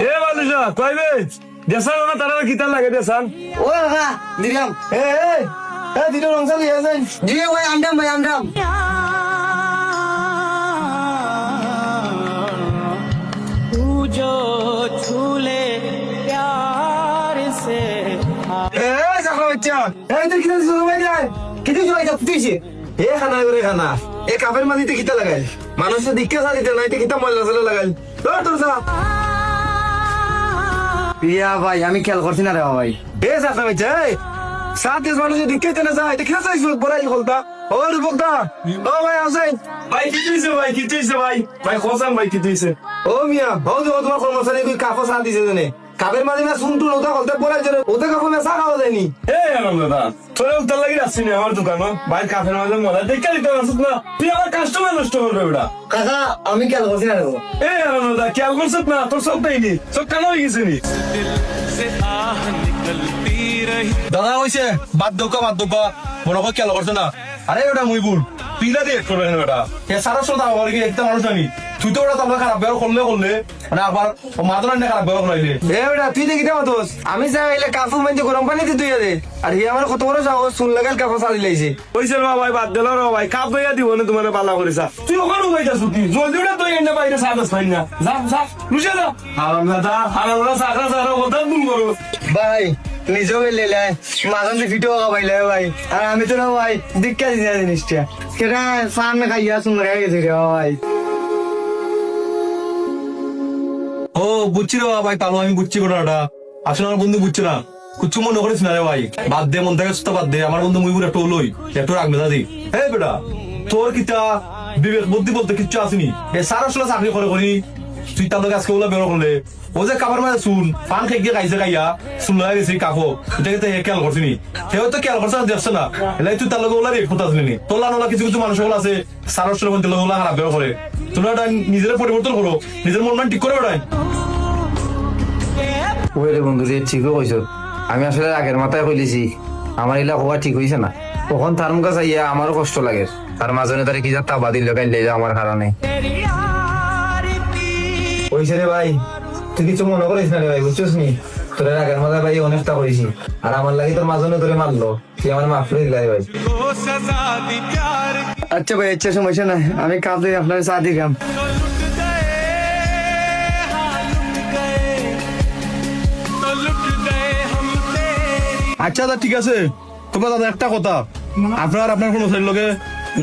এ বালুজা কইবে দেশান না তারা কিতা লাগে দেশান ও কাকা দিলাম এ এ এ দিলো রংসাল ইয়াছেন জি ভাই আন্দাম ভাই আন্দাম এ জাকরা বাচ্চা এই তুই কিতা শুরু হয়ে যায় কিছু জয় যা তুইছে এ খানা করে খানা এ কাপের মাঝিতে কিতা লাগাই মানুষের দিকে সাদিতে নাইতে কিতা ময়লা চলে লাগাই তোর সা ইয়া ভাই আমি খেয়াল করছি না রে ভাই এ জাকরা বাচ্চা এই সাথে মানুষের দিকে তেনে যায় এটা কিতা চাইছ বড়াই খলতা ও রূপকদা ও ভাই আসেন ভাই কি তুইছে ভাই ভাই খোসান ভাই কি তুইছে ও মিয়া ও যে তোমার কর্মচারী তুই কাফা সাথ দিছে জানে কাপের মাঝে না শুনটু ওটা বলতে বলাই জন্য ওটা কাপড় না চা খাওয়া যায়নি এ আনন্দ দাদা তোরা উত্তর লাগি আসছি না আমার দোকানে ভাই কাপের মাঝে মজা দেখে দিতে পারছিস না তুই আমার কাস্টমার নষ্ট করবে ওটা কাকা আমি খেয়াল করছি না রে এ আনন্দ দাদা খেয়াল করছিস না তোর সব দেয়নি সব কেন হয়ে গেছে নি দাদা কইছে বাদ দোকা মনে হয় খেয়াল করছে না আরে ওটা মুই ভুল পিলা দিয়ে করবে না ওটা এ সারা সদা আমার কি একটা মানুষ জানি তুই তো ওটা তোমরা খারাপ ব্যবহার করলে মানে আবার মাদনা না খারাপ ব্যবহার করলে এ বেটা তুই দেখি দেওয়া দোষ আমি চাইলে কাপড় মাইতে গরম পানিতে তুই দে আর হি আমার কত বড় সাহস শুন লাগাল কাপড় চালি লাইছে কইছে রে ভাই বাদ দিল রে ভাই কাপ দইয়া দিব না তোমার বালা করিসা তুই ওখানে উবাই যাস তুই জলদি ওটা তুই এনে বাইরে সাদাস পাই না যা লুচে যা হারাম দাদা সাকরা বলতা তুমি করো ভাই নিজেও লেলে মাঝন যে ভিডিও খাবাইলে ভাই আর আমি তো না ভাই দীক্ষা দিছি না জিনিসটা কেটা সান খাইয়া শুন রেখে গেছি রে ভাই ও বুঝছি রে ভাই তাহলে আমি বুঝছি ঘটনাটা আসলে আমার বন্ধু বুঝছে না কুচ্ছু মনে করিস না রে ভাই বাদ দে মন থেকে সুস্থ বাদ দে আমার বন্ধু মুইপুর একটু লই একটু রাখবে দাদি হ্যাঁ বেটা তোর কিতা বিবেক বুদ্ধি বলতে কিচ্ছু আসেনি এ সারা আসলে চাকরি করি তুই তার লোক আজকে ওলা বেরো করলে ও যে কাপড় মাঝে শুন পান খেয়ে গিয়ে খাইছে খাইয়া শুন লাগা গেছি কাকো এটাকে তো খেয়াল করছিনি সেও তো খেয়াল করছে না দেখছে না এলাই তুই তার লোক ওলা রেখ করতে আসলি তোলা নোলা কিছু কিছু মানুষ ওলা আছে সারা আসলে বলতে ওলা খারাপ বেরো করে তোমরা এটা নিজের পরিবর্তন করো নিজের মন ঠিক করে বেড়ায় ওই রে বন্ধু রে ঠিকও কইছো আমি আসলে আগের মাথায় কইলেছি আমার এলা হওয়া ঠিক হইছে না তখন তার মুখে চাইয়া আমারও কষ্ট লাগে তার মাজনে তারে কি যা তাবা দিল গাইলে আমার কারণে কইছে রে ভাই তুই কিছু মনে করিস না রে ভাই বুঝছিস নি তোর আগের মাথায় ভাই অনেকটা করেছি আর আমার লাগি তোর মাজনে তোরে মারলো তুই আমার মাফ করে দিলাই ভাই আচ্ছা ভাই আচ্ছা সমস্যা নাই আমি কাজ দিয়ে আপনার চা দিলাম আচ্ছা দাদা ঠিক আছে তোমার দাদা একটা কথা আপনার কোনো লোকে